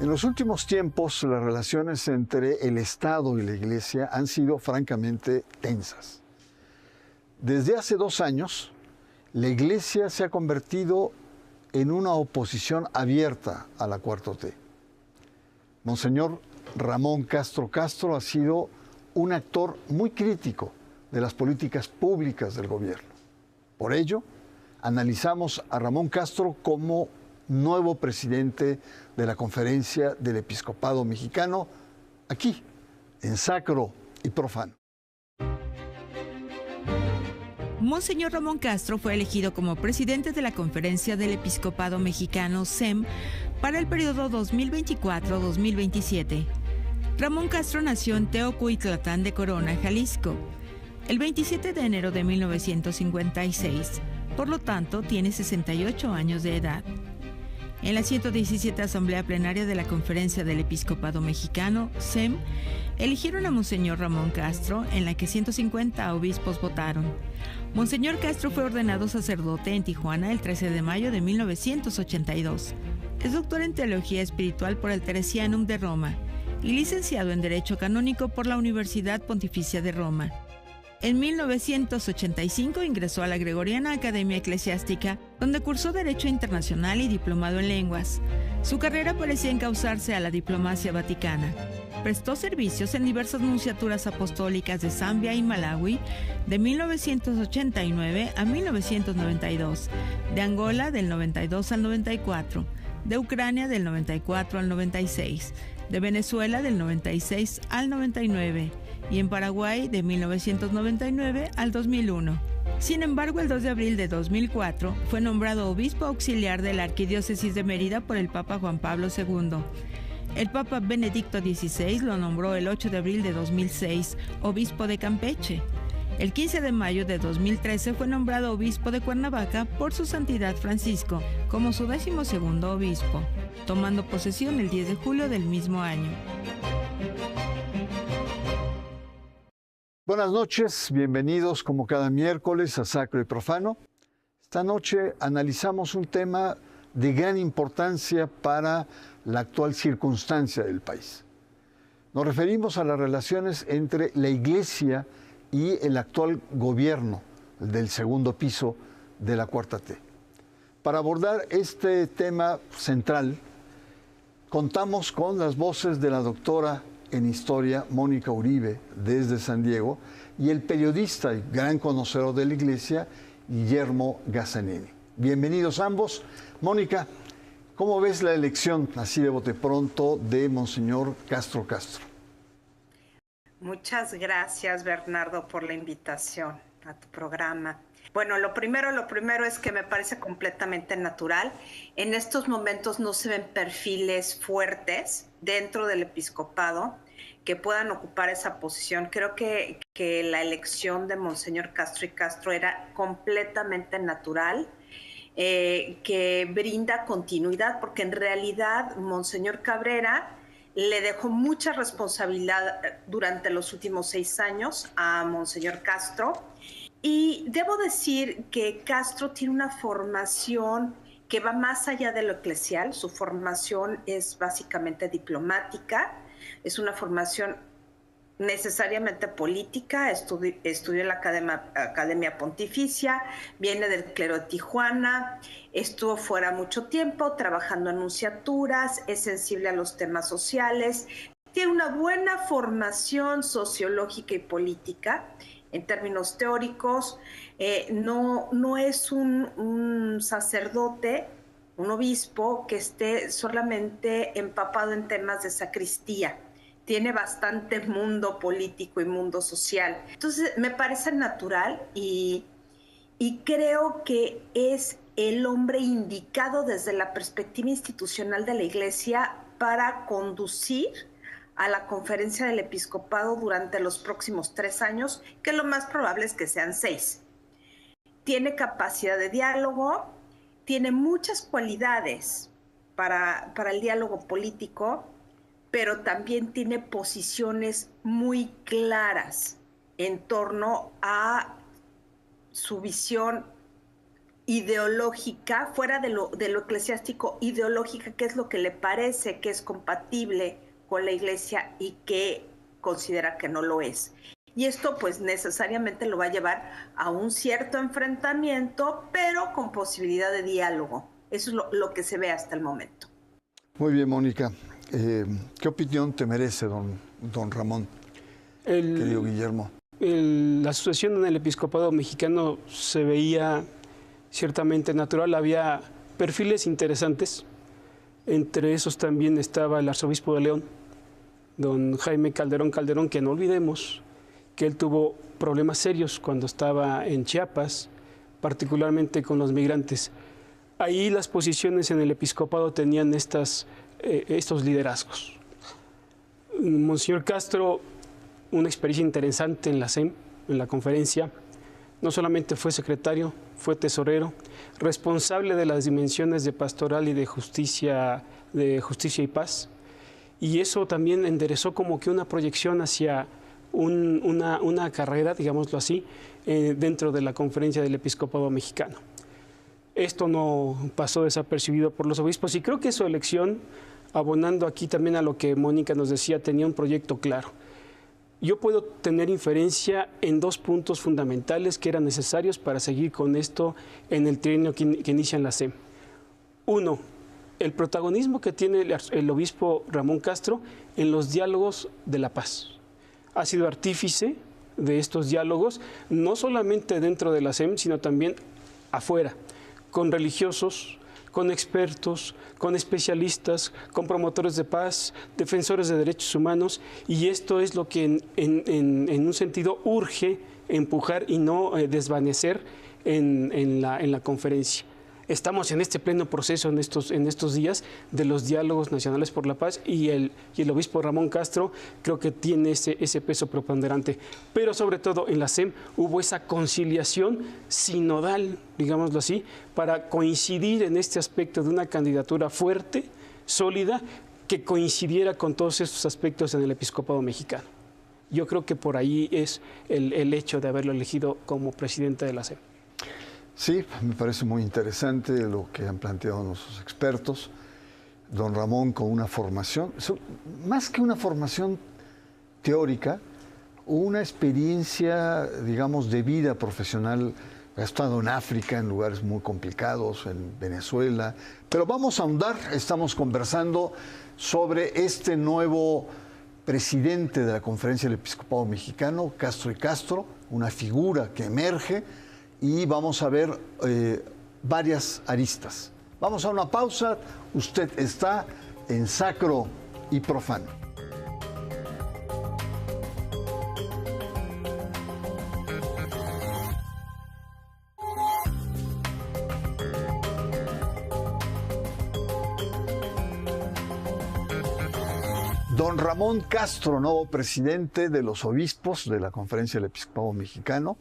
En los últimos tiempos, las relaciones entre el Estado y la Iglesia han sido francamente tensas. Desde hace 2 años, la Iglesia se ha convertido en una oposición abierta a la 4T. Monseñor Ramón Castro Castro ha sido un actor muy crítico de las políticas públicas del gobierno. Por ello, analizamos a Ramón Castro como nuevo presidente de la Conferencia del Episcopado Mexicano, aquí, en Sacro y Profano. Monseñor Ramón Castro fue elegido como presidente de la Conferencia del Episcopado Mexicano, CEM, para el periodo 2024-2027. Ramón Castro nació en Teocuitlán de Corona, Jalisco, el 27 de enero de 1956, por lo tanto tiene 68 años de edad. En la 117 Asamblea Plenaria de la Conferencia del Episcopado Mexicano, CEM, eligieron a Monseñor Ramón Castro, en la que 150 obispos votaron. Monseñor Castro fue ordenado sacerdote en Tijuana el 13 de mayo de 1982. Es doctor en Teología Espiritual por el Teresianum de Roma y licenciado en Derecho Canónico por la Universidad Pontificia de Roma. En 1985 ingresó a la Gregoriana Academia Eclesiástica, donde cursó Derecho Internacional y Diplomado en Lenguas. Su carrera parecía encauzarse a la diplomacia vaticana. Prestó servicios en diversas nunciaturas apostólicas de Zambia y Malawi de 1989 a 1992, de Angola del 92 al 94, de Ucrania del 94 al 96, de Venezuela del 96 al 99 y en Paraguay de 1999 al 2001. Sin embargo, el 2 de abril de 2004 fue nombrado obispo auxiliar de la Arquidiócesis de Mérida por el Papa Juan Pablo II. El Papa Benedicto XVI lo nombró el 8 de abril de 2006 obispo de Campeche. El 15 de mayo de 2013 fue nombrado obispo de Cuernavaca por su santidad Francisco como su 12º obispo, tomando posesión el 10 de julio del mismo año. Buenas noches, bienvenidos como cada miércoles a Sacro y Profano. Esta noche analizamos un tema de gran importancia para la actual circunstancia del país. Nos referimos a las relaciones entre la Iglesia y el actual gobierno del segundo piso de la 4T. Para abordar este tema central, contamos con las voces de la doctora en Historia, Mónica Uribe, desde San Diego, y el periodista y gran conocedor de la Iglesia, Guillermo Gazzanini. Bienvenidos ambos. Mónica, ¿cómo ves la elección, así de bote pronto, de Monseñor Castro Castro? Muchas gracias, Bernardo, por la invitación a tu programa. Bueno, lo primero es que me parece completamente natural. En estos momentos no se ven perfiles fuertes dentro del episcopado que puedan ocupar esa posición. Creo que la elección de Monseñor Castro y Castro era completamente natural, que brinda continuidad, porque en realidad Monseñor Cabrera le dejó mucha responsabilidad durante los últimos 6 años a Monseñor Castro. Y debo decir que Castro tiene una formación que va más allá de lo eclesial. Su formación es básicamente diplomática, es una formación necesariamente política, estudió en la Academia Pontificia, viene del clero de Tijuana, estuvo fuera mucho tiempo trabajando en nunciaturas, es sensible a los temas sociales, tiene una buena formación sociológica y política. En términos teóricos, no es un sacerdote, un obispo que esté solamente empapado en temas de sacristía. Tiene bastante mundo político y mundo social. Entonces, me parece natural y creo que es el hombre indicado desde la perspectiva institucional de la Iglesia para conducir a la Conferencia del Episcopado durante los próximos 3 años, que lo más probable es que sean 6. Tiene capacidad de diálogo, tiene muchas cualidades para el diálogo político, pero también tiene posiciones muy claras en torno a su visión ideológica, fuera de lo eclesiástico, ideológica, qué es lo que le parece que es compatible con la Iglesia y qué considera que no lo es. Y esto pues necesariamente lo va a llevar a un cierto enfrentamiento, pero con posibilidad de diálogo. Eso es lo que se ve hasta el momento. Muy bien, Mónica. ¿Qué opinión te merece, don Ramón, querido Guillermo? La sucesión en el episcopado mexicano se veía ciertamente natural. Había perfiles interesantes. Entre esos también estaba el arzobispo de León, don Jaime Calderón, que no olvidemos que él tuvo problemas serios cuando estaba en Chiapas, particularmente con los migrantes. Ahí las posiciones en el episcopado tenían estos liderazgos. Monseñor Castro, una experiencia interesante en la SEM, en la conferencia. No solamente fue secretario, fue tesorero, responsable de las dimensiones de pastoral y de justicia y paz. Y eso también enderezó como que una proyección hacia una carrera, digámoslo así, dentro de la conferencia del episcopado mexicano. Esto no pasó desapercibido por los obispos y creo que su elección, abonando aquí también a lo que Mónica nos decía, tenía un proyecto claro. Yo puedo tener inferencia en 2 puntos fundamentales que eran necesarios para seguir con esto en el trienio que inicia en la SEM. 1, el protagonismo que tiene el obispo Ramón Castro en los diálogos de la paz. Ha sido artífice de estos diálogos, no solamente dentro de la SEM, sino también afuera, con religiosos, con expertos, con especialistas, con promotores de paz, defensores de derechos humanos, y esto es lo que en un sentido urge empujar y no desvanecer en la conferencia. Estamos en este pleno proceso en estos días de los diálogos nacionales por la paz y el obispo Ramón Castro creo que tiene ese peso preponderante. Pero sobre todo en la SEM hubo esa conciliación sinodal, digámoslo así, para coincidir en este aspecto de una candidatura fuerte, sólida, que coincidiera con todos estos aspectos en el episcopado mexicano. Yo creo que por ahí es el hecho de haberlo elegido como presidente de la SEM. Sí, me parece muy interesante lo que han planteado nuestros expertos. Don Ramón con una formación, más que una formación teórica, una experiencia, digamos, de vida profesional. Ha estado en África, en lugares muy complicados, en Venezuela. Pero vamos a ahondar, estamos conversando sobre este nuevo presidente de la Conferencia del Episcopado Mexicano, Castro y Castro, una figura que emerge, y vamos a ver varias aristas. Vamos a una pausa. Usted está en Sacro y Profano. Don Ramón Castro, nuevo presidente de los obispos de la Conferencia del Episcopado Mexicano,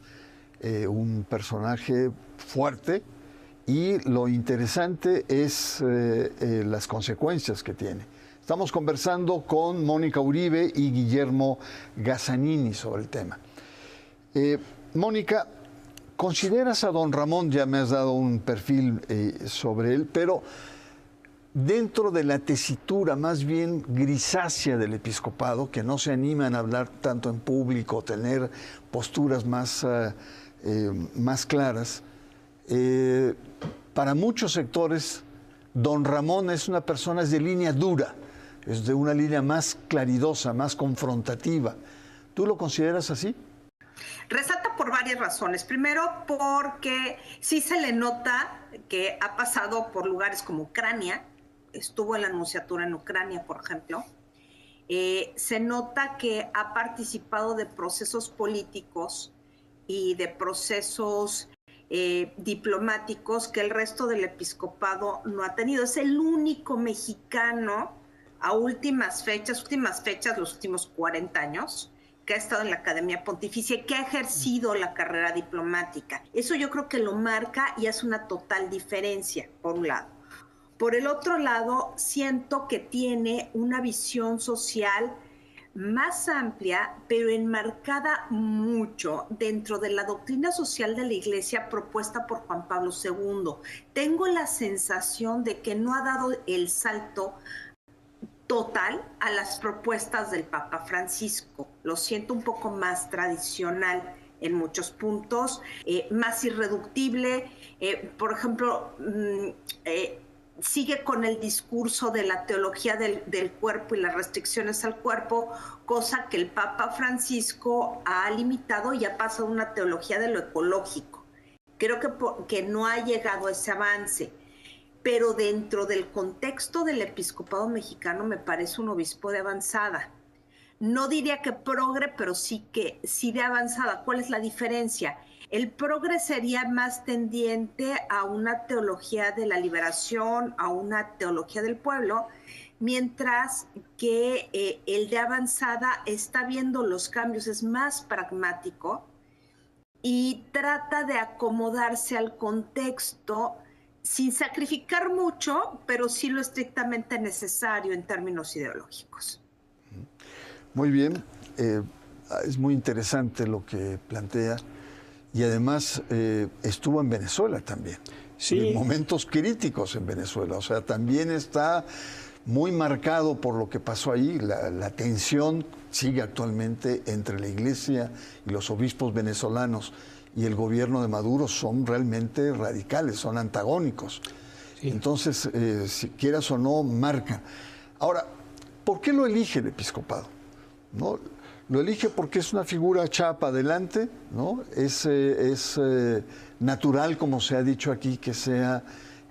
un personaje fuerte, y lo interesante es las consecuencias que tiene. Estamos conversando con Mónica Uribe y Guillermo Gazzanini sobre el tema. Mónica, ¿consideras a don Ramón? Ya me has dado un perfil sobre él, pero dentro de la tesitura más bien grisácea del episcopado, que no se animan a hablar tanto en público, tener posturas más claras, para muchos sectores, don Ramón es una persona de línea dura, es de una línea más claridosa, más confrontativa. ¿Tú lo consideras así? Resalta por varias razones. Primero, porque sí se le nota que ha pasado por lugares como Ucrania, estuvo en la nunciatura en Ucrania, por ejemplo. Se nota que ha participado de procesos políticos y de procesos diplomáticos que el resto del episcopado no ha tenido. Es el único mexicano a últimas fechas, los últimos 40 años, que ha estado en la Academia Pontificia y que ha ejercido la carrera diplomática. Eso yo creo que lo marca y hace una total diferencia, por un lado. Por el otro lado, siento que tiene una visión social más amplia, pero enmarcada mucho dentro de la doctrina social de la Iglesia propuesta por Juan Pablo II. Tengo la sensación de que no ha dado el salto total a las propuestas del Papa Francisco. Lo siento un poco más tradicional en muchos puntos, más irreductible. Por ejemplo, sigue con el discurso de la teología del cuerpo y las restricciones al cuerpo, cosa que el Papa Francisco ha limitado y ha pasado a una teología de lo ecológico. Creo que no ha llegado a ese avance, pero dentro del contexto del episcopado mexicano me parece un obispo de avanzada. No diría que progre, pero sí de avanzada. ¿Cuál es la diferencia? El progre sería más tendiente a una teología de la liberación, a una teología del pueblo, mientras que el de avanzada está viendo los cambios, es más pragmático y trata de acomodarse al contexto sin sacrificar mucho, pero sí lo estrictamente necesario en términos ideológicos. Muy bien, es muy interesante lo que plantea. Y además estuvo en Venezuela también, sí. En momentos críticos en Venezuela. O sea, también está muy marcado por lo que pasó ahí. La tensión sigue actualmente entre la Iglesia y los obispos venezolanos y el gobierno de Maduro son realmente radicales, son antagónicos. Sí. Entonces, si quieras o no, marca. Ahora, ¿por qué lo elige el episcopado? ¿No? Lo elige porque es una figura echada para adelante, ¿no? Es natural, como se ha dicho aquí, que sea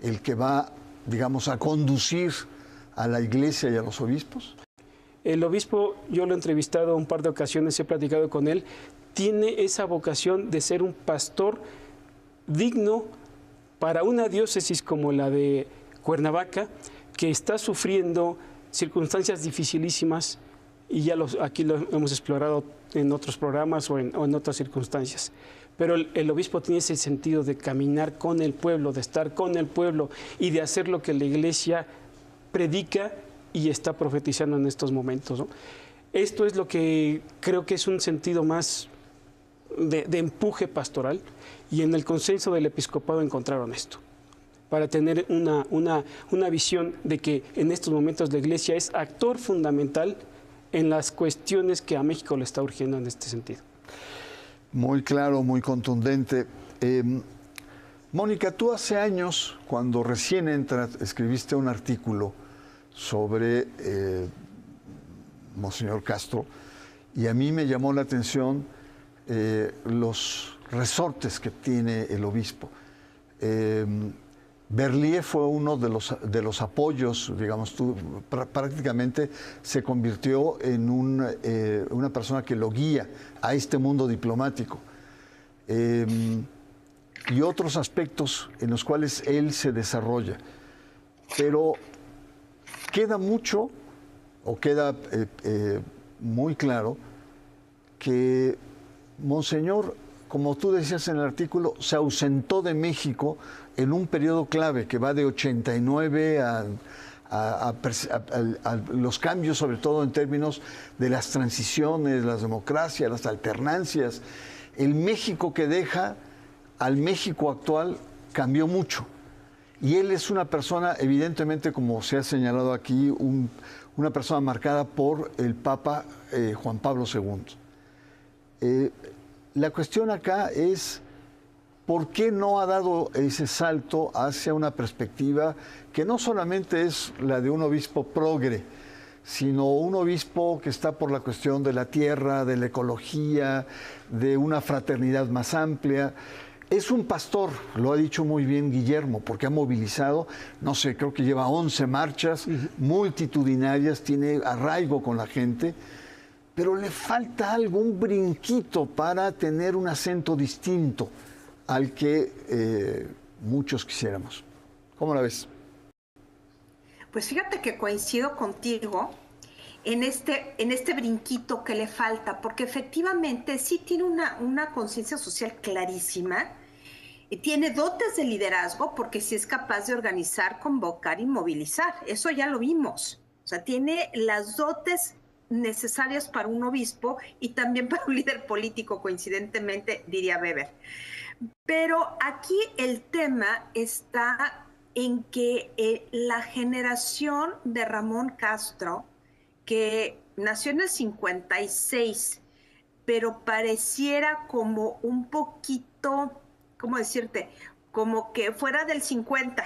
el que va, digamos, a conducir a la Iglesia y a los obispos. El obispo, yo lo he entrevistado un par de ocasiones, he platicado con él, tiene esa vocación de ser un pastor digno para una diócesis como la de Cuernavaca, que está sufriendo circunstancias dificilísimas, y ya aquí lo hemos explorado en otros programas o en otras circunstancias. Pero el obispo tiene ese sentido de caminar con el pueblo, de estar con el pueblo y de hacer lo que la Iglesia predica y está profetizando en estos momentos, ¿no? Esto es lo que creo que es un sentido más de empuje pastoral, y en el consenso del episcopado encontraron esto, para tener una visión de que en estos momentos la Iglesia es actor fundamental en las cuestiones que a México le está urgiendo en este sentido. Muy claro, muy contundente. Mónica, tú hace años, cuando recién entras, escribiste un artículo sobre Monseñor Castro, y a mí me llamó la atención los resortes que tiene el obispo. Berlier fue uno de los apoyos, digamos, prácticamente se convirtió en una persona que lo guía a este mundo diplomático. Y otros aspectos en los cuales él se desarrolla. Pero queda mucho, o queda muy claro, que Monseñor, como tú decías en el artículo, se ausentó de México en un periodo clave que va de 89 a los cambios, sobre todo en términos de las transiciones, las democracias, las alternancias. El México que deja al México actual cambió mucho. Y él es una persona, evidentemente, como se ha señalado aquí, una persona marcada por el Papa Juan Pablo II. La cuestión acá es ¿por qué no ha dado ese salto hacia una perspectiva que no solamente es la de un obispo progre, sino un obispo que está por la cuestión de la tierra, de la ecología, de una fraternidad más amplia? Es un pastor, lo ha dicho muy bien Guillermo, porque ha movilizado, no sé, creo que lleva 11 marchas multitudinarias, tiene arraigo con la gente, pero le falta algo, un brinquito para tener un acento distinto al que muchos quisiéramos. ¿Cómo la ves? Pues fíjate que coincido contigo en este brinquito que le falta, porque efectivamente sí tiene una conciencia social clarísima, tiene dotes de liderazgo, porque sí es capaz de organizar, convocar y movilizar. Eso ya lo vimos. O sea, tiene las dotes necesarias para un obispo y también para un líder político, coincidentemente, diría Weber. Pero aquí el tema está en que la generación de Ramón Castro, que nació en el 56, pero pareciera como un poquito, ¿cómo decirte? Como que fuera del 50,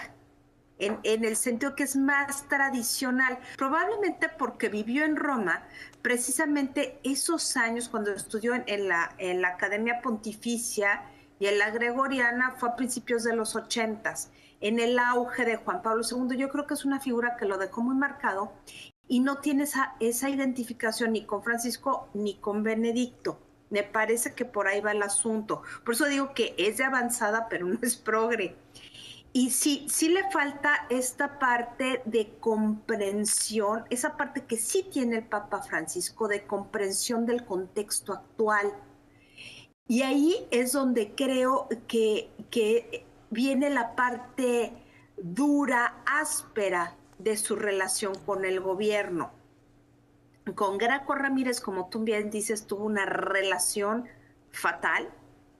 en el sentido que es más tradicional, probablemente porque vivió en Roma, precisamente esos años cuando estudió en la Academia Pontificia y en la Gregoriana fue a principios de los 80s, en el auge de Juan Pablo II. Yo creo que es una figura que lo dejó muy marcado y no tiene esa identificación ni con Francisco ni con Benedicto. Me parece que por ahí va el asunto. Por eso digo que es de avanzada, pero no es progre. Y sí le falta esta parte de comprensión, esa parte que sí tiene el Papa Francisco de comprensión del contexto actual. Y ahí es donde creo que viene la parte dura, áspera de su relación con el gobierno. Con Graco Ramírez, como tú bien dices, tuvo una relación fatal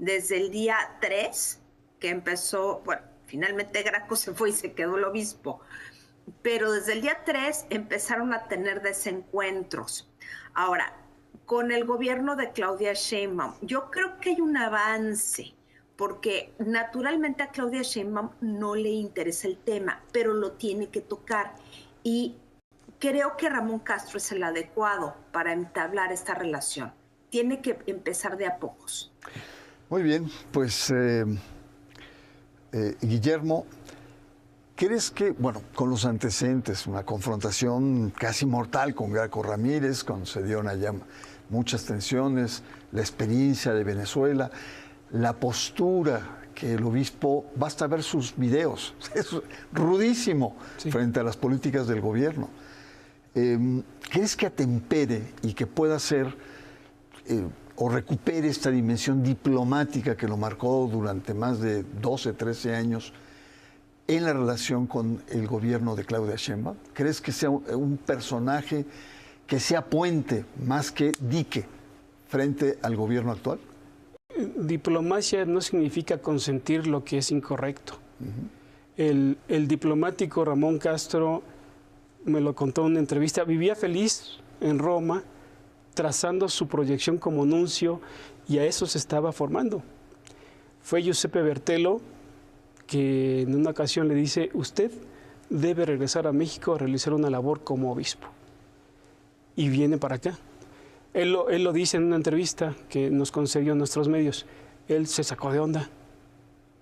desde el día 3, que empezó, bueno, finalmente Graco se fue y se quedó el obispo, pero desde el día 3 empezaron a tener desencuentros. Ahora, con el gobierno de Claudia Sheinbaum, yo creo que hay un avance, porque naturalmente a Claudia Sheinbaum no le interesa el tema, pero lo tiene que tocar. Y creo que Ramón Castro es el adecuado para entablar esta relación. Tiene que empezar de a pocos. Muy bien, pues Guillermo, ¿crees que, bueno, con los antecedentes, una confrontación casi mortal con Graco Ramírez, cuando se dieron allá muchas tensiones, la experiencia de Venezuela, la postura que el obispo, basta ver sus videos, es rudísimo frente a las políticas del gobierno? ¿Crees que atempere y que pueda ser o recupere esta dimensión diplomática que lo marcó durante más de 12, 13 años en la relación con el gobierno de Claudia Sheinbaum? ¿Crees que sea un personaje que sea puente más que dique frente al gobierno actual? Diplomacia no significa consentir lo que es incorrecto. El diplomático Ramón Castro, me lo contó en una entrevista, vivía feliz en Roma, trazando su proyección como nuncio, y a eso se estaba formando. Fue Giuseppe Bertelo que en una ocasión le dice: usted debe regresar a México a realizar una labor como obispo. Y viene para acá. Él lo dice en una entrevista que nos concedió nuestros medios. Él se sacó de onda.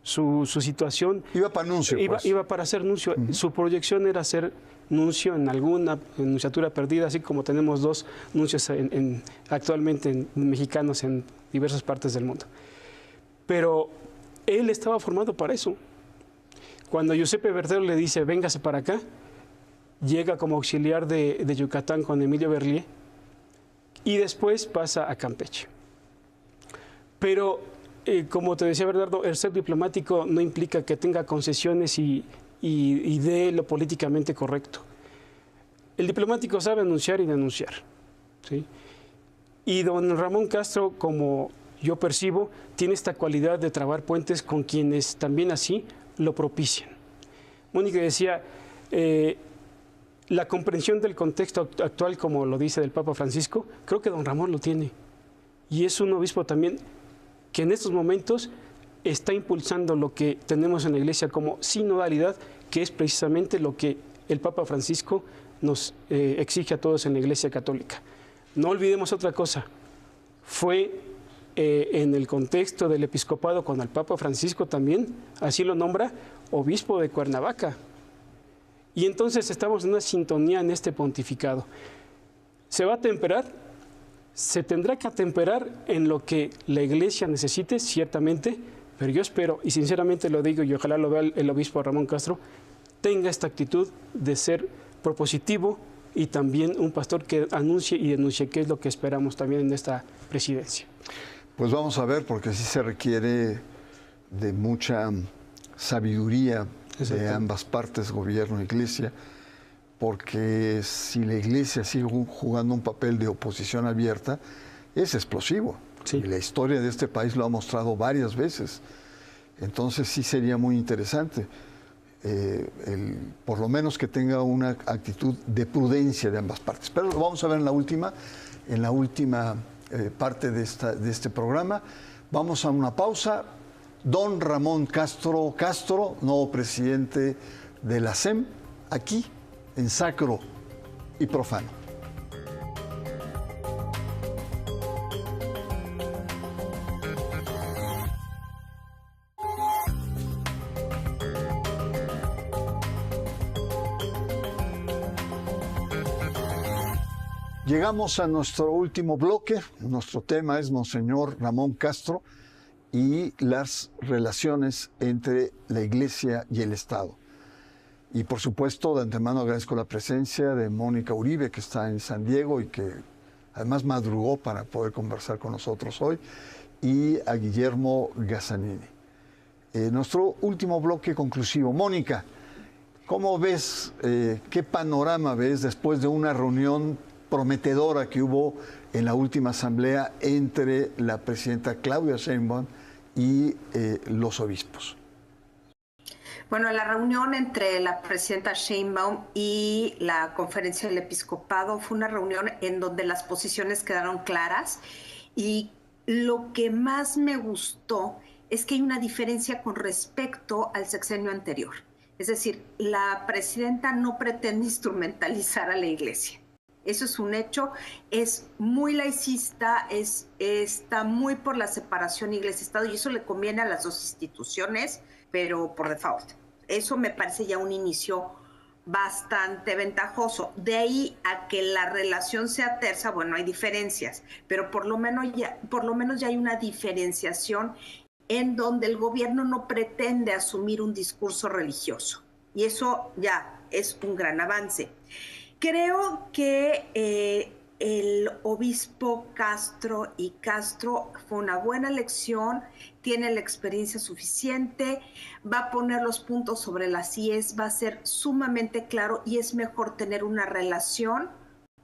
Su situación... Iba para nuncio. Iba para ser nuncio. Su proyección era ser nuncio en alguna nunciatura perdida, así como tenemos 2 nuncios actualmente mexicanos en diversas partes del mundo. Pero él estaba formado para eso. Cuando Giuseppe Bertelo le dice: véngase para acá, llega como auxiliar de Yucatán con Emilio Berlier y después pasa a Campeche. Pero, como te decía Bernardo, el ser diplomático no implica que tenga concesiones y dé lo políticamente correcto. El diplomático sabe anunciar y denunciar, ¿sí? Y don Ramón Castro, como yo percibo, tiene esta cualidad de trabar puentes con quienes también así lo propician. Mónica decía, la comprensión del contexto actual, como lo dice del Papa Francisco, creo que don Ramón lo tiene. Y es un obispo también que en estos momentos está impulsando lo que tenemos en la Iglesia como sinodalidad, que es precisamente lo que el Papa Francisco nos exige a todos en la Iglesia Católica. No olvidemos otra cosa, fue en el contexto del episcopado cuando el Papa Francisco también así lo nombra obispo de Cuernavaca. Y entonces estamos en una sintonía en este pontificado. ¿Se va a atemperar? Se tendrá que atemperar en lo que la Iglesia necesite, ciertamente, pero yo espero, y sinceramente lo digo, y ojalá lo vea el obispo Ramón Castro, tenga esta actitud de ser propositivo y también un pastor que anuncie y denuncie, que es lo que esperamos también en esta presidencia. Pues vamos a ver, porque sí se requiere de mucha sabiduría de ambas partes, gobierno e iglesia, porque si la Iglesia sigue jugando un papel de oposición abierta, es explosivo. Sí. Y la historia de este país lo ha mostrado varias veces. Entonces sí sería muy interesante, por lo menos que tenga una actitud de prudencia de ambas partes. Pero lo vamos a ver en la última parte de este programa. Vamos a una pausa. Don Ramón Castro, nuevo presidente de la SEM, aquí en Sacro y Profano. Llegamos a nuestro último bloque. Nuestro tema es Monseñor Ramón Castro y las relaciones entre la Iglesia y el Estado. Y por supuesto, de antemano agradezco la presencia de Mónica Uribe, que está en San Diego y que además madrugó para poder conversar con nosotros hoy, y a Guillermo Gazzanini. Nuestro último bloque conclusivo. Mónica, ¿cómo ves, qué panorama ves después de una reunión prometedora que hubo en la última asamblea entre la presidenta Claudia Sheinbaum y los obispos? Bueno, la reunión entre la presidenta Sheinbaum y la Conferencia del Episcopado fue una reunión en donde las posiciones quedaron claras, y lo que más me gustó es que hay una diferencia con respecto al sexenio anterior. Es decir, la presidenta no pretende instrumentalizar a la Iglesia. Eso es un hecho, es muy laicista, está muy por la separación Iglesia-Estado, y eso le conviene a las dos instituciones, pero por default. Eso me parece ya un inicio bastante ventajoso. De ahí a que la relación sea tersa, bueno, hay diferencias, pero por lo menos ya hay una diferenciación en donde el gobierno no pretende asumir un discurso religioso, y eso ya es un gran avance. Creo que el obispo Castro fue una buena elección, tiene la experiencia suficiente, va a poner los puntos sobre las IES, va a ser sumamente claro, y es mejor tener una relación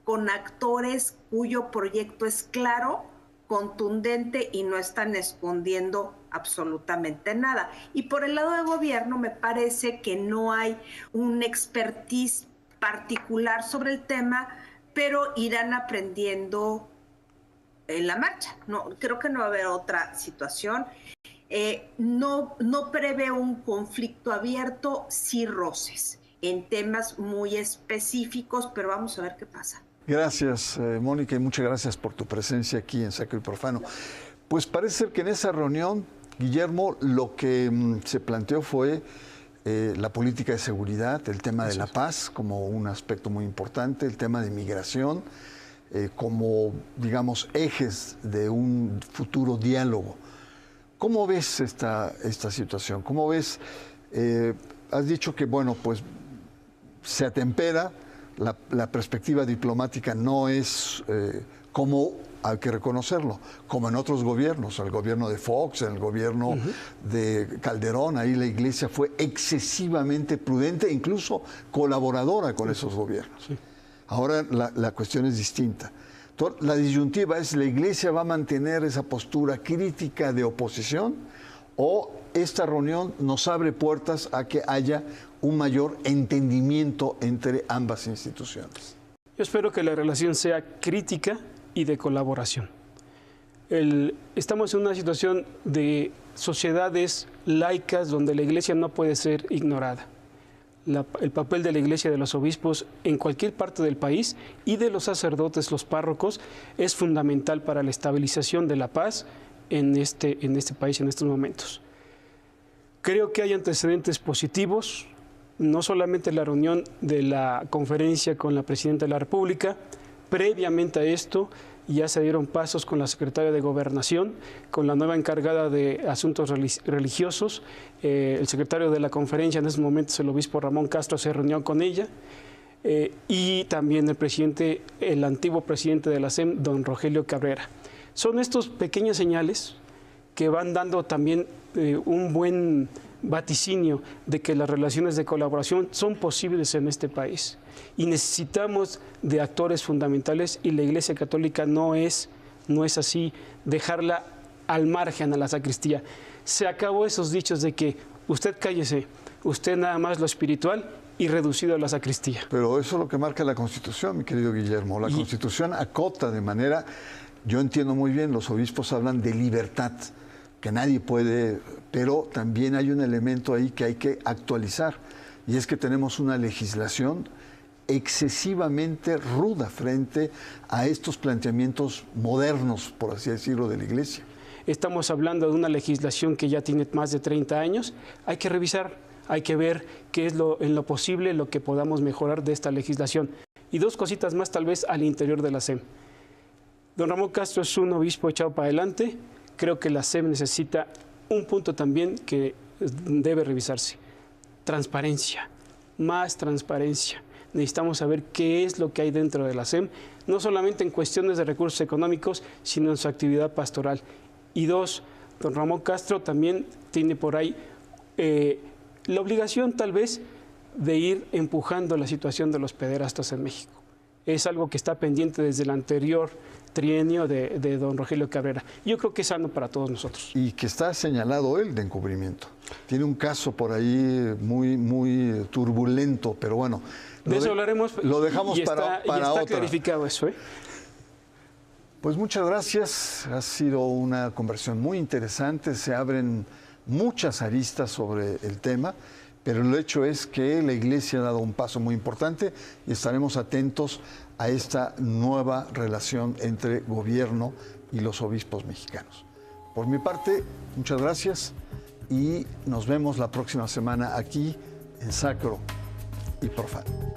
con actores cuyo proyecto es claro, contundente y no están escondiendo absolutamente nada. Y por el lado del gobierno me parece que no hay un expertise particular sobre el tema, pero irán aprendiendo en la marcha. No, creo que no va a haber otra situación. No prevé un conflicto abierto, sí roces en temas muy específicos, pero vamos a ver qué pasa. Gracias, Mónica, y muchas gracias por tu presencia aquí en Sacro y Profano. Pues parece ser que en esa reunión, Guillermo, lo que se planteó fue la política de seguridad, el tema de la paz como un aspecto muy importante, el tema de migración como, digamos, ejes de un futuro diálogo. ¿Cómo ves esta situación? ¿Cómo ves? Has dicho que, bueno, pues se atempera, la perspectiva diplomática no es como hay que reconocerlo, como en otros gobiernos, el gobierno de Fox, el gobierno de Calderón, ahí la Iglesia fue excesivamente prudente e incluso colaboradora con esos gobiernos. Sí. Ahora la cuestión es distinta. Entonces, la disyuntiva es, ¿la Iglesia va a mantener esa postura crítica de oposición o esta reunión nos abre puertas a que haya un mayor entendimiento entre ambas instituciones? Yo espero que la relación sea crítica y de colaboración. Estamos en una situación de sociedades laicas donde la Iglesia no puede ser ignorada. El papel de la Iglesia, de los obispos en cualquier parte del país y de los sacerdotes, los párrocos, es fundamental para la estabilización de la paz en este país en estos momentos. Creo que hay antecedentes positivos, no solamente la reunión de la conferencia con la Presidenta de la República. Previamente a esto ya se dieron pasos con la secretaria de Gobernación, con la nueva encargada de asuntos religiosos. El secretario de la conferencia en ese momento, el obispo Ramón Castro, se reunió con ella. Y también el antiguo presidente de la SEM, don Rogelio Cabrera. Son estos pequeñas señales que van dando también un buen vaticinio de que las relaciones de colaboración son posibles en este país. Y necesitamos de actores fundamentales, y la Iglesia Católica no es así, dejarla al margen a la sacristía. Se acabó esos dichos de que usted cállese, usted nada más lo espiritual y reducido a la sacristía. Pero eso es lo que marca la Constitución, mi querido Guillermo. La Constitución acota de manera, yo entiendo muy bien, los obispos hablan de libertad, que nadie puede, pero también hay un elemento ahí que hay que actualizar, y es que tenemos una legislación excesivamente ruda frente a estos planteamientos modernos, por así decirlo, de la Iglesia. Estamos hablando de una legislación que ya tiene más de 30 años. Hay que revisar, hay que ver qué es en lo posible lo que podamos mejorar de esta legislación. Y dos cositas más tal vez al interior de la SEM. Don Ramón Castro es un obispo echado para adelante. Creo que la SEM necesita un punto también que debe revisarse. Transparencia, más transparencia. Necesitamos saber qué es lo que hay dentro de la SEM, no solamente en cuestiones de recursos económicos, sino en su actividad pastoral. Y dos, don Ramón Castro también tiene por ahí la obligación tal vez de ir empujando la situación de los pederastas en México. Es algo que está pendiente desde el anterior trienio de don Rogelio Cabrera. Yo creo que es sano para todos nosotros. Y que está señalado él de encubrimiento. Tiene un caso por ahí muy turbulento, pero bueno. De eso hablaremos. Lo dejamos para está otra. Clarificado eso, ¿eh? Pues muchas gracias. Ha sido una conversación muy interesante. Se abren muchas aristas sobre el tema, pero el hecho es que la Iglesia ha dado un paso muy importante y estaremos atentos a esta nueva relación entre gobierno y los obispos mexicanos. Por mi parte, muchas gracias y nos vemos la próxima semana aquí en Sacro y Profano.